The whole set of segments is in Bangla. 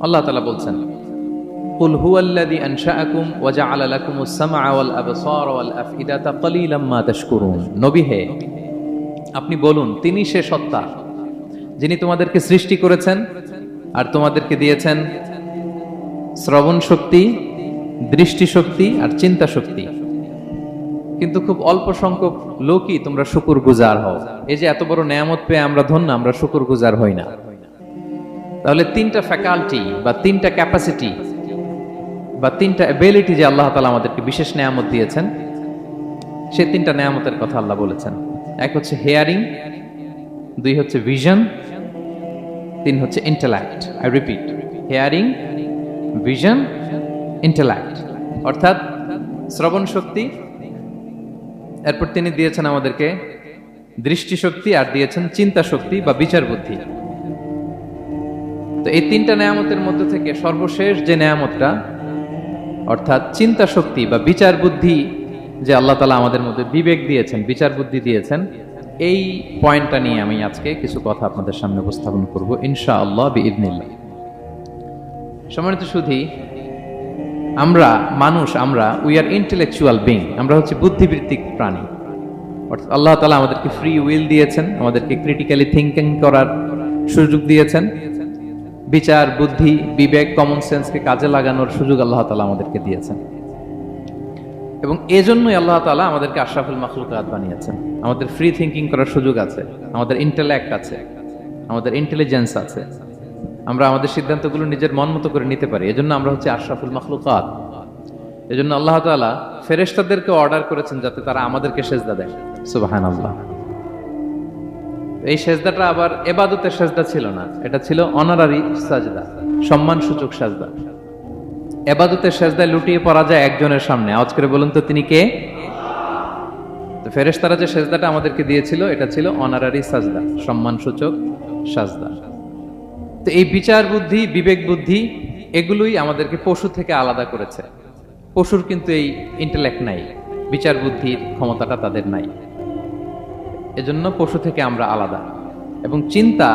আল্লাহ তাআলা বলছেন, কুল হুয়াল্লাযী আনশাআকুম ওয়া জাআলা লাকুমুস সামআ ওয়াল আবসারা ওয়াল আফইদাতা ক্বালীলাম মা তাশকুরুন। নবী হে, আপনি বলুন, তিনি সে সত্তা যিনি তোমাদেরকে সৃষ্টি করেছেন আর তোমাদেরকে দিয়েছেন শ্রবণ শক্তি, দৃষ্টি শক্তি আর চিন্তা শক্তি, কিন্তু খুব অল্প সংখ্যক লোকই তোমরা শুকরগুজার হও। এই যে এত বড় নেয়ামত পেয়ে আমরা ধন্য, আমরা শুকরগুজার হই না। তাহলে তিনটা ফ্যাকাল্টি বা তিনটা ক্যাপাসিটি বা তিনটা এবিলিটি যে আল্লাহ তাআলা আমাদেরকে বিশেষ নেয়ামত দিয়েছেন, সেই তিনটা নেয়ামতের কথা আল্লাহ বলেছেন। এক হচ্ছে হিয়ারিং, দুই হচ্ছে ভিশন, তিন হচ্ছে intellect. I repeat, hearing, vision, intellect, অর্থাৎ শ্রবণ শক্তি, এরপর তিনি দিয়েছেন আমাদেরকে দৃষ্টিশক্তি আর দিয়েছেন চিন্তা শক্তি বা বিচার বুদ্ধি। তো এই তিনটা নেয়ামতের মধ্যে থেকে সর্বশেষ যে নেয়ামতটা অর্থাৎ চিন্তা শক্তি বা বিচার বুদ্ধি, যে আল্লাহ তাআলা আমাদের মধ্যে বিবেক দিয়েছেন, বিচার বুদ্ধি দিয়েছেন, এই পয়েন্টটা নিয়ে আমি আজকে কিছু কথা আপনাদের সামনে উপস্থাপন করব ইনশাআল্লাহ বিইذনিল্লাহ। সম্মানিত সুধী, আমরা মানুষ, উই আর ইন্টেলেকচুয়াল বিং, আমরা হচ্ছে বুদ্ধিবৃত্তিক প্রাণী। অর্থাৎ আল্লাহ তাআলা আমাদেরকে ফ্রি উইল দিয়েছেন, আমাদেরকে ক্রিটিক্যালি থিঙ্কিং করার সুযোগ দিয়েছেন, বিচার বুদ্ধি, বিবেক, কমন সেন্সকে কাজে লাগানোর সুযোগ আল্লাহ তাআলা আমাদেরকে দিয়েছেন। এবং এজন্যই আল্লাহ তাআলা আমাদেরকে আশরাফুল মাখলুকাত বানিয়েছেন। আমাদের ফ্রি থিঙ্কিং করার সুযোগ আছে, আমাদের ইন্টেলেক্ট আছে, আমাদের ইন্টেলিজেন্স আছে, আমরা আমাদের সিদ্ধান্তগুলো নিজের মন মতো করে নিতে পারি। এজন্য আমরা হচ্ছে আশরাফুল মাখলুকাত। এজন্য আল্লাহ তাআলা ফেরেশতাদেরকে অর্ডার করেছেন যাতে তারা আমাদেরকে সেজদা দেয়। সুবহানাল্লাহ। এই সেজদাটা আবার ইবাদতের সেজদা ছিল না, এটা ছিল অনারারি সাজদা, সম্মানসূচক সাজদা। ইবাদতের সেজদায় লুটিয়ে পড়া যায় একজনের সামনে। আওয়াজ করে বলুন তো, তিনি কে? তো ফেরেশতারা যে সেজদাটা আমাদেরকে দিয়েছিল, এটা ছিল অনারারি সাজদা, সম্মানসূচক সাজদা। তো এই বিচার বুদ্ধি, বিবেক বুদ্ধি, এগুলোই আমাদেরকে পশু থেকে আলাদা করেছে। পশুর কিন্তু এই ইন্টেলেক্ট নাই, বিচার বুদ্ধির ক্ষমতাটা তাদের নাই, এজন্য পশু থেকে আমরা আলাদা। এবং চিন্তা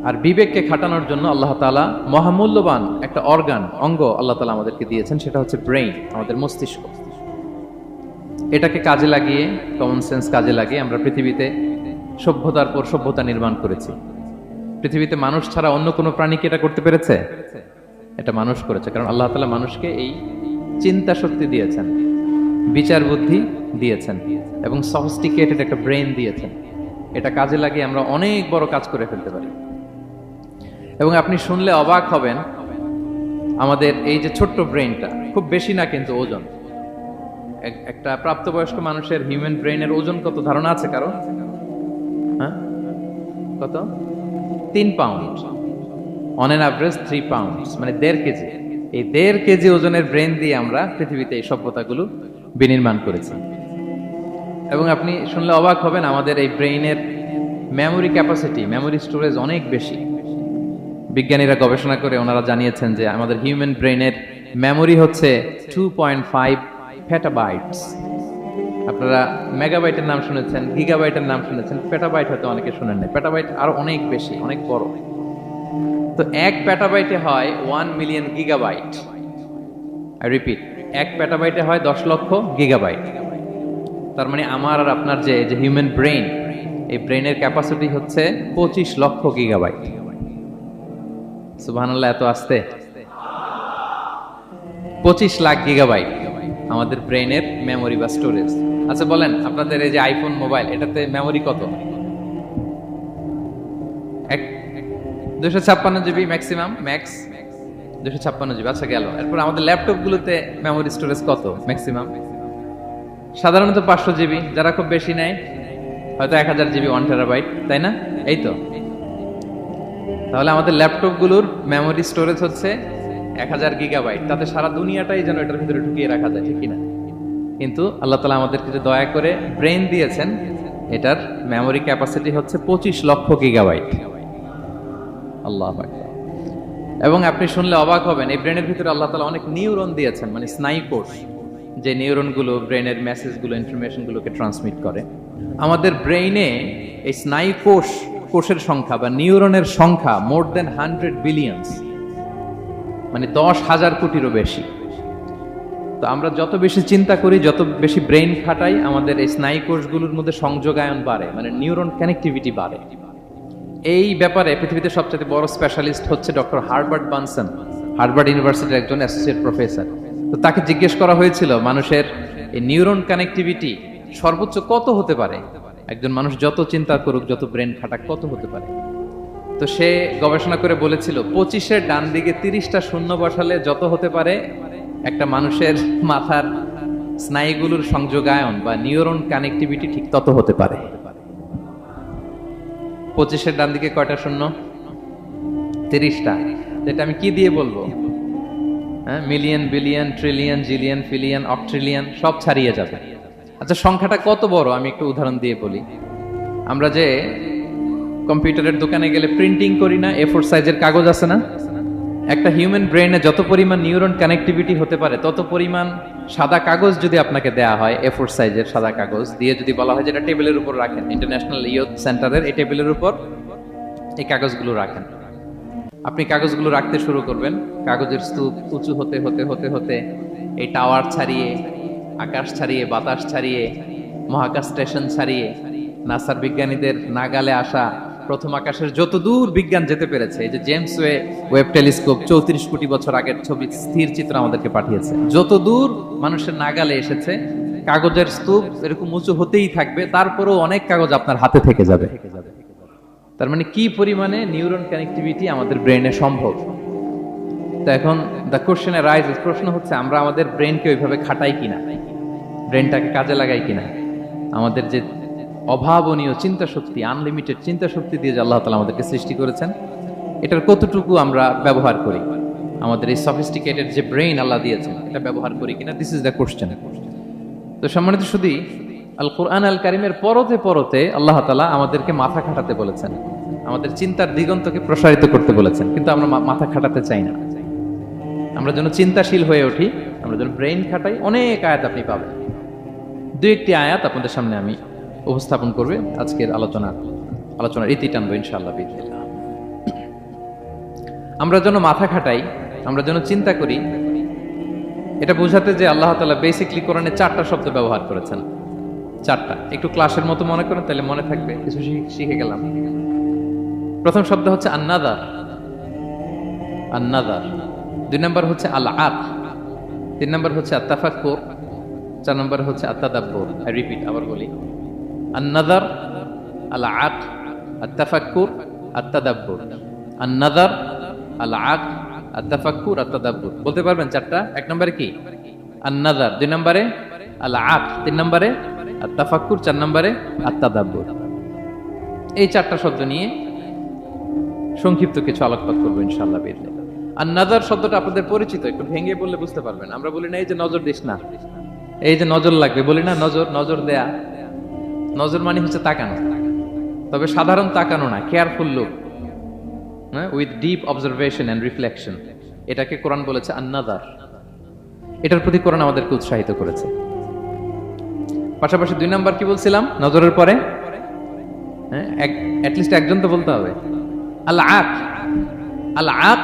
আর বিবেককে খাটানোর জন্য আল্লাহ তাআলা মহামূল্যবান একটা অঙ্গ আল্লাহ তাআলা আমাদেরকে দিয়েছেন, সেটা হচ্ছে ব্রেইন, আমাদের মস্তিষ্ক। এটাকে কাজে লাগিয়ে, কমন সেন্স কাজে লাগিয়ে আমরা পৃথিবীতে সভ্যতার পর সভ্যতা নির্মাণ করেছি। পৃথিবীতে মানুষ ছাড়া অন্য কোনো প্রাণীকে এটা করতে পেরেছে? এটা মানুষ করেছে, কারণ আল্লাহ তাআলা মানুষকে এই চিন্তা শক্তি দিয়েছেন, বিচার বুদ্ধি দিয়েছেন এবং সফিস্টিকেটেড একটা ব্রেন দিয়েছেন। এটা কাজে লাগিয়ে আমরা অনেক বড় কাজ করে ফেলতে পারি। এবং আপনি শুনলে অবাক হবেন, আমাদের এই যে ছোট্ট ব্রেনটা, খুব বেশি না কিন্তু ওজন, একটা প্রাপ্তবয়স্ক মানুষের হিউম্যান ব্রেনের ওজন কত ধারণা আছে কারো? হ্যাঁ, কত? 3 pound, on an average 3 pound, মানে 1.5 কেজি। এই 1.5 কেজি ওজনের ব্রেন দিয়ে আমরা পৃথিবীতে এই সভ্যতাগুলো বিনির্মাণ করেছি। এবং আপনি শুনলে অবাক হবেন, আমাদের এই ব্রেইনের মেমোরি ক্যাপাসিটি, মেমোরি স্টোরেজ অনেক বেশি। বিজ্ঞানীরা গবেষণা করে ওনারা জানিয়েছেন যে আমাদের হিউম্যান ব্রেইনের মেমোরি হচ্ছে 2.5 পেটাবাইটস। আপনারা মেগাবাইটের নাম শুনেছেন, গিগাবাইটের নাম শুনেছেন, পেটাবাইট হয়তো অনেকে শুনেন নাই। পেটাবাইট আরো অনেক বেশি, অনেক বড়। তো 1 পেটাবাইটে হয় 1 মিলিয়ন গিগাবাইট। আই রিপিট, 1 পেটাবাইটে হয় 10 লক্ষ গিগাবাইট। তার মানে আমার আর আপনার যে হিউম্যান ব্রেইন, এই ব্রেইনের ক্যাপাসিটি হচ্ছে 25 লক্ষ গিগাবাইট। সুবহানাল্লাহ, এত আস্তে! 25 লাখ গিগাবাইট আমাদের ব্রেইনের মেমোরি বা স্টোরেজ। আচ্ছা বলেন, আপনাদের এই যে আইফোন মোবাইল, এটাতে মেমোরি কত? 256 জিবি ম্যাক্সিমাম, ম্যাক্স 256 জিবি। আচ্ছা গেল। এরপর আমাদের ল্যাপটপ গুলোতে মেমোরি স্টোরেজ কত ম্যাক্সিমাম? সাধারণত 500 জিবি, যারা খুব বেশি নেয় হয়তো 1000 জিবি, 1 টেরাবাইট, তাই না? এই তো। তাহলে আমাদের ল্যাপটপ গুলোর মেমোরি স্টোরেজ হচ্ছে 1000 গিগাবাইট। তাতে সারা দুনিয়াটাই যেন এটার ভিতরে ঢুকিয়ে রাখা যায়, ঠিক কিনা? কিন্তু আল্লাহ তাআলা আমাদেরকে যে দয়া করে ব্রেন দিয়েছেন, এটার মেমোরি ক্যাপাসিটি হচ্ছে 25 লক্ষ গিগাবাইট। আল্লাহু আকবার। এবং আপনি শুনলে অবাক হবেন, এই ব্রেনের ভিতরে আল্লাহ তাআলা অনেক নিউরন দিয়েছেন, মানে স্নায়ু কোষ, যে নিউরনগুলো ব্রেনের মেসেজগুলো, ইনফরমেশনগুলোকে ট্রান্সমিট করে। আমাদের ব্রেইনে এই স্নায়ু কোষের সংখ্যা বা নিউরনের সংখ্যা মোর দেন 100 বিলিয়নস। মানে 10,000 কোটিরও বেশি। তো আমরা যত বেশি চিন্তা করি, যত বেশি ব্রেইন খাটাই, আমাদের এই স্নায়ু কোষগুলোর মধ্যে সংযোগায়ন বাড়ে, মানে নিউরন কানেক্টিভিটি বাড়ে। এই ব্যাপারে পৃথিবীতে সবচেয়ে বড় স্পেশালিস্ট হচ্ছে ডক্টর হার্বার্ট বানসন, হার্ভার্ড ইউনিভার্সিটির একজন অ্যাসোসিয়েট প্রফেসর। তো তাকে জিজ্ঞেস করা হয়েছিল মানুষের এই নিউরন কানেক্টিভিটি সর্বোচ্চ কত হতে পারে, একজন মানুষ যত চিন্তা করুক, যত ব্রেন খাটাক, কত হতে পারে। তো সে গবেষণা করে বলেছিল 25-এর ডান দিকে 30টা শূন্য বসালে যত হতে পারে একটা মানুষের মাথার স্নায়ুগুলোর সংযোগায়ন বা নিউরন কানেক্টিভিটি ঠিক তত হতে পারে। 25-এর ডান দিকে কয়টা শূন্য? 30টা। যেটা আমি কি দিয়ে বলবো? হ্যাঁ, মিলিয়ন, বিলিয়ন, ট্রিলিয়ন, জিলিয়ন, ফিলিয়ন, অক্ট্রিলিয়ন সব ছাড়িয়ে যাবে। আচ্ছা, সংখ্যাটা কত বড় আমি একটু উদাহরণ দিয়ে বলি। আমরা যে কম্পিউটারের দোকানে গেলে প্রিন্টিং করি না, A4 সাইজের কাগজ আছে না? একটা হিউম্যান ব্রেইনে যত পরিমাণ নিউরন কানেক্টিভিটি হতে পারে, তত পরিমাণ সাদা কাগজ যদি আপনাকে দেয়া হয়, A4 সাইজের সাদা কাগজ দিয়ে যদি বলা হয় যেটা টেবিলের উপর রাখেন, ইন্টারন্যাশনাল ইয়ুথ সেন্টারের এই টেবিলের উপর এই কাগজগুলো রাখেন, আপনি কাগজগুলো রাখতে শুরু করবেন। কাগজের স্তূপ উঁচু হতে হতে হতে হতে এই টাওয়ার ছাড়িয়ে, আকাশ ছাড়িয়ে, বাতাস ছাড়িয়ে, মহাকাশ স্টেশন ছাড়িয়ে, নাসার বিজ্ঞানীদের নাগালে আসা প্রথম আকাশের যত দূর বিজ্ঞান যেতে পেরেছে, এই যে জেমস ওয়েব টেলিস্কোপ 34 কোটি বছর আগের ছবি, স্থির চিত্র আমাদেরকে পাঠিয়েছে, যত দূর মানুষের নাগালে এসেছে, কাগজের স্তূপ এরকম উঁচু হতেই থাকবে, তারপরেও অনেক কাগজ আপনার হাতে থেকে যাবে। তার মানে কি পরিমাণে নিউরন কানেক্টিভিটি আমাদের ব্রেনে সম্ভব। তো এখন দ্য কোশ্চেন রাইজেস, প্রশ্ন হচ্ছে আমরা আমাদের ব্রেনকে ওইভাবে খাটাই কিনা, ব্রেনটাকে কাজে লাগাই কিনা। আমাদের যে অভাবনীয় চিন্তা শক্তি, আনলিমিটেড চিন্তা শক্তি দিয়ে যে আল্লাহ তাআলা আমাদেরকে সৃষ্টি করেছেন, এটার কতটুকু আমরা ব্যবহার করি, আমাদের এই সফিস্টিকেটেড যে ব্রেইন আল্লাহ দিয়েছেন এটা ব্যবহার করি কিনা, দিস ইজ দ্য কোশ্চেন। তো সম্মানিত শুধু আল কোরআন আল কারিমের পরতে পরতে আল্লাহ তাআলা আমাদেরকে মাথা খাটাতে বলেছেন, আমাদের চিন্তার দিগন্তকে প্রসারিত করতে বলেছেন, কিন্তু আমরা মাথা খাটাতে চাই না। আমরা যেন চিন্তাশীল হয়ে উঠি, আমরা যেন ব্রেইন খাটাই। অনেক আয়াত আপনি পাবেন, দুই একটি আয়াত আপনাদের সামনে আমি উপস্থাপন করবে আজকের আলোচনার ইতি টানবো ইনশাআল্লাহ বিদিনিল্লাহ। আমরা যেন মাথা খাটাই, আমরা যেন চিন্তা করি, এটা বোঝাতে যে আল্লাহ তাআলা বেসিকলি কোরআনে 4টা শব্দ ব্যবহার করেছেন। 4টা, একটু ক্লাসের মতো মনে করেন, তাহলে মনে থাকবে, কিছু শিখে গেলাম। প্রথম শব্দ হচ্ছে আন-নাযার, আন-নাযার। 2 নম্বর হচ্ছে আল-আক, 3 নম্বর হচ্ছে আত-তাফাক্কুর, 4 নম্বর হচ্ছে আত-তাদাব্বুর। আই রিপিট, আবার বলি, আন-নাযার, আল-আক, আত-তাফাক্কুর, আত-তাদাব্বুর। আন-নাযার, আল-আক, আত-তাফাক্কুর, আত-তাদাব্বুর। বলতে পারবেন 4টা? 1 নম্বরে কি? আন-নাযার, 2 নম্বরে আল-আক, 3 নম্বরে আত-তাফাক্কুর, 4 নম্বরে আত-তাদাব্বুর। এই 4টা শব্দ নিয়ে সংক্ষিপ্ত কিছু আলোকপাত করবো ইনশাআল্লাহ বিদিনিল্লাহ। আন-নাযার শব্দটা আপনাদের পরিচিত, একটু ভেঙে বললে বুঝতে পারবেন। আমরা বলি না এই যে নজর দিস না, এই যে নজর লাগবে, বলি না নজর দেয়া। নজর মানে হচ্ছে তাকানো, তবে সাধারণ তাকানো না, careful look with deep observation and reflection. এটাকে কোরআন বলেছে আন-নাযার। এটার প্রতি কোরআন আমাদেরকে উৎসাহিত করেছে। পাশাপাশি 2 নাম্বার কি বলছিলাম নজরের পরে? অ্যাটলিস্ট একজন তো বলতে হবে। আল-আক, আল-আক,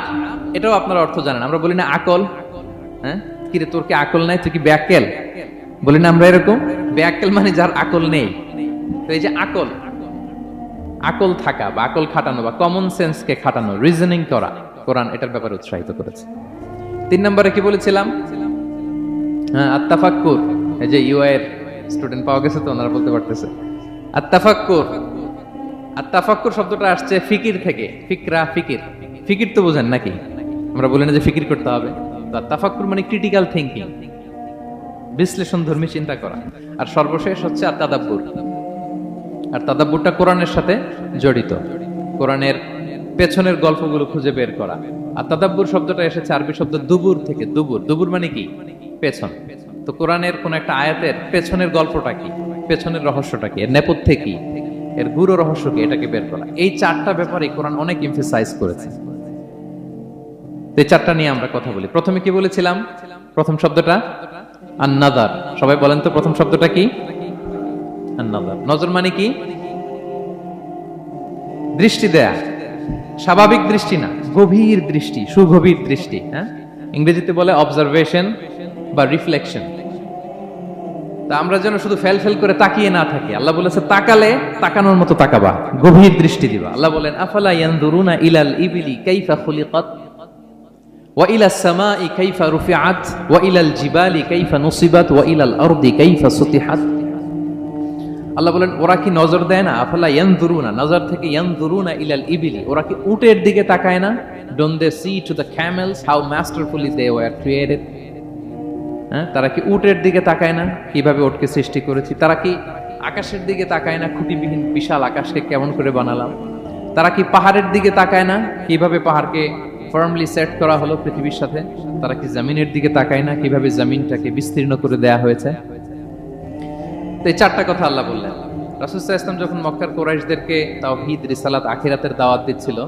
এটাও আপনার অর্থ জানেন। আমরা বলি না আকল, হ্যাঁ, কিরে তোর কি আকল নাই, তুই কি ব্যাকেল, বলি না আমরা এরকম? ব্যাকেল মানে যার আকল নেই। তো এই যে আকল, আকল থাকা বা আকল খাটানো বা কমন সেন্সকে খাটানো, রিজনিং করা, কোরআন এটার ব্যাপারে উৎসাহিত করেছে। 3 নম্বরে কি বলেছিলাম? হ্যাঁ, আত-তাফাক্কুর। এই যে ইউআই এর স্টুডেন্ট পাওয়া গেছে তো, ওনারা বলতে পারতেছে আত-তাফাক্কুর। আত-তাফাক্কুর শব্দটা আসছে ফিকির থেকে, ফিকরা, ফিকির। ফিকির তো বোঝেন নাকি? আমরা বলি না যে ফিকির করতে হবে। তাফাক্কুর মানে ক্রিটিক্যাল থিঙ্কিং, বিশ্লেষণধর্মী চিন্তা করা। আর সর্বশেষ হচ্ছে আত-তাদাব্বুর। আর তাদাব্বুরটা কোরআনের সাথে জড়িত, কোরআনের পেছনের গল্পগুলো খুঁজে বের করা। আর তাদাব্বুর শব্দটা এসেছে আরবি শব্দ দুবুর থেকে। দুবুর, দুবুর মানে কি? পেছন। তো কোরআনের কোন একটা আয়াতের পেছনের গল্পটা কি, পেছনের রহস্যটা কি, এর নেপথ্যে কি, এর গুরু রহস্য কি, এটাকে বের করা। এই 4টা ব্যাপারে কোরআন অনেক এমফাসাইজ করেছে। এই 4টা নিয়ে আমরা কথা বলি। প্রথমে কি বলেছিলাম? প্রথম শব্দটা আন-নাযার। সবাই বলেন তো প্রথম শব্দটা কি? আন-নাযার। নজর মানে কি? দৃষ্টি দেয়া, স্বাভাবিক দৃষ্টি না, গভীর দৃষ্টি, সুগভীর দৃষ্টি। হ্যাঁ, ইংরেজিতে বলে অবজারভেশন বা রিফ্লেকশন। তা আমরা যেন শুধু ফেল ফেল করে তাকিয়ে না থাকি। আল্লাহ বলেছে তাকালে তাকানোর মতো তাকাবা, গভীর দৃষ্টি দিবা। আল্লাহ বলেন আফালা ইয়ানজুরুনা ইলাল ইবিলি কাইফা খুলিকাত ওয়া ইলাস সামাই কাইফা রুফিআত ওয়া ইলাল জিবালি কাইফা নুসিবাত ওয়া ইলাল আরদি কাইফা সুতিহাত। আল্লাহ বলেন ওরা কি নজর দেয় না? আফালা ইয়ানজুরুনা, নজর থেকে ইয়ানজুরুনা ইলাল ইবিলি, ওরা কি উটের দিকে তাকায় না? Don't they see to the camels how masterfully they were created? হ্যাঁ, তারা কি উটের দিকে তাকায় না কিভাবে উটকে সৃষ্টি করেছি? তারা কি আকাশের দিকে তাকায় না খুঁটিবিহীন বিশাল আকাশকে কেমন করে বানালাম? তারা কি পাহাড়ের দিকে তাকায় না কিভাবে পাহাড়কে ফার্মলি সেট করা হলো পৃথিবীর সাথে? তারা কি জমিনের দিকে তাকায় না কিভাবে জমিনটাকে বিস্তীর্ণ করে দেয়া হয়েছে? তো এই চারটা কথা আল্লাহ বললেন। রাসূল সাল্লাল্লাহু আলাইহি ওয়াসাল্লাম যখন মক্কার কুরাইশদেরকে তাওহীদ, রিসালাত, আখিরাতের দাওয়াত দিচ্ছিল,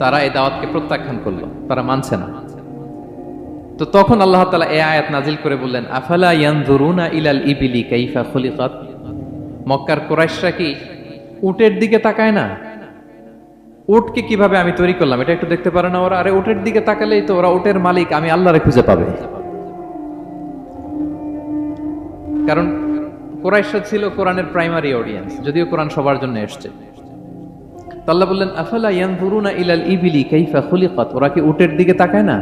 তারা এই দাওয়াতকে প্রত্যাখ্যান করলো, তারা মানছে না। তো তখন আল্লাহ তাআলা এই আয়াত নাজিল করে বললেন আফালা ইয়ানজুরুনা ইলাল ইবিলি কাইফা খুলিকাত। মক্কার কুরাইশরা কি উটের দিকে তাকায় না? উটকে কিভাবে আমি তৈরি করলাম এটা একটু দেখতে পারে না ওরা? আরে উটের দিকে তাকালেই তো ওরা উটের মালিক আমি আল্লাহরে খুঁজে পাবে। কারণ কুরাইশরা ছিল কোরআনের প্রাইমারি অডিয়েন্স, যদিও কোরআন সবার জন্য এসেছে। তো আল্লাহ বললেন আফালা ইয়ানজুরুনা ইলাল ইবিলি কাইফা খুলিকাত, ওরা কি উটের দিকে তাকায় না?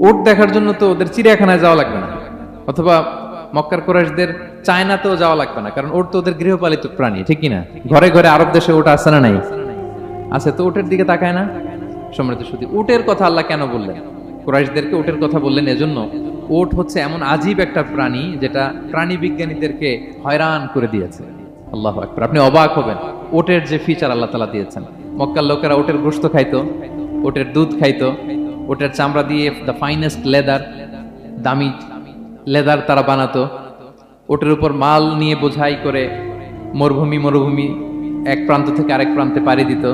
উট দেখার জন্য তো ওদের চিড়িয়াখানায় যাওয়া লাগবে না, অথবা মক্কার কুরাইশদের চায়নাতেও যাওয়া লাগবে না, কারণ উট তো ওদের গৃহপালিত প্রাণী, ঠিক কিনা? ঘরে ঘরে আরব দেশে উট আছে না নাই? আছে। তো উটের দিকে তাকায় না? সম্মানিত সুধী, উটের কথা আল্লাহ কেন বললেন? কুরাইশদেরকে উটের কথা বললেন এজন্য, উট হচ্ছে এমন আজীব একটা প্রাণী যেটা প্রাণী বিজ্ঞানীদেরকে হয়রান করে দিয়েছে। আল্লাহু আকবার, আপনি অবাক হবেন উটের যে ফিচার আল্লাহ তাআলা দিয়েছেন। মক্কার লোকেরা উটের গোশত খাইতো, উটের দুধ খাইতো, উটের চামড়া দিয়ে দ্য ফাইনেস্ট লেদার, দামি লেদার তারা বানাতো। উটের উপর মাল নিয়ে বোঝাই করে মরুভূমি এক প্রান্ত থেকে আরেক প্রান্তে পাড়ি দিত,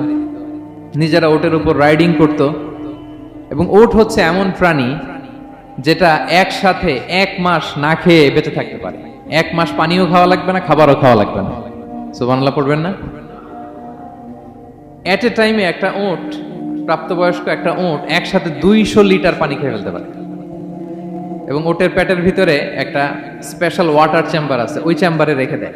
নিজেরা উটের উপর রাইডিং করত। এবং উট হচ্ছে এমন প্রাণী যেটা একসাথে 1 মাস না খেয়ে বেঁচে থাকতে পারে। 1 মাস পানিও খাওয়া লাগবে না, খাবারও খাওয়া লাগবে না। সুবহানাল্লাহ পড়বেন না? এট এ টাইমে একটা উট, প্রাপ্তবয়স্ক একটা উট একসাথে 200 লিটার পানি খেয়ে ফেলতে পারে। এবং উটের পেটের ভিতরে একটা স্পেশাল ওয়াটার চেম্বার আছে, ওই চেম্বারে রেখে দেয়,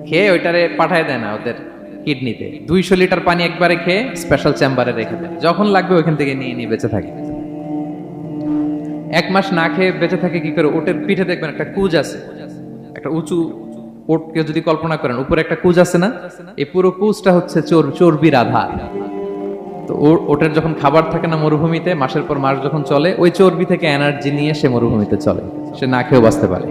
খেয়ে ওইটারে পাঠায় দেয় না ওদের কিডনিতে। 200 লিটার পানি একবারে খেয়ে স্পেশাল চেম্বারে রেখে দেয়, যখন লাগবে ওইখান থেকে নিয়ে নিয়ে বেঁচে থাকে। 1 মাস না খেয়ে বেঁচে থাকে কি করে? উটের পিঠে দেখবেন একটা কুজ আছে, একটা উঁচু উটকে যদি কল্পনা করেন, উপরে একটা কুজ আছে না? এই পুরো কুজটা হচ্ছে চর্বির আধার। তো ওটার যখন খাবার থাকে না মরুভূমিতে, মাসের পর মাস যখন চলে, ওই চর্বি থেকে এনার্জি নিয়ে সে মরুভূমিতে চলে, সে না খেয়েও বাঁচতে পারে।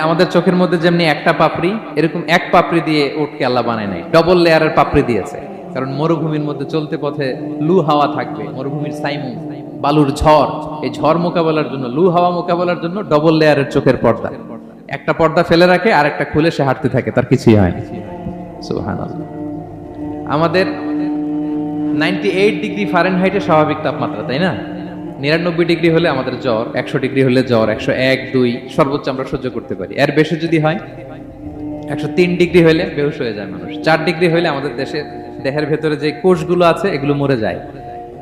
আমাদের চোখের মধ্যে যেমনি একটা পাপড়ি, এরকম এক পাপড়ি দিয়ে উটকে আল্লাহ বানায় নাই, ডবল লেয়ারের পাপড়ি দিয়েছে। কারণ মরুভূমির মধ্যে চলতে পথে লু হাওয়া থাকবে, মরুভূমির সাইমু, বালুর ঝড়, এই ঝড় মোকাবেলার জন্য, লু হাওয়া মোকাবেলার জন্য ডবল লেয়ারের চোখের পর্দা। একটা পর্দা ফেলে রাখে আর একটা খুলে সে হাঁটতে থাকে, তার কিছুই হয় না। সুবহানাল্লাহ। আমাদের 98 ডিগ্রি ফারেনহাইটের স্বাভাবিক তাপমাত্রা, তাই না? 99 ডিগ্রি হলে আমাদের জ্বর, 100 ডিগ্রি হলে জ্বর, 101, 2 সর্বোচ্চ আমরা সহ্য করতে পারি। এর বেশি যদি হয়, 103 ডিগ্রি হলে বেহুশ হয়ে যায় মানুষ। 4 ডিগ্রি হলে আমাদের দেহের ভেতরে যে কোষগুলো আছে এগুলো মরে যায়।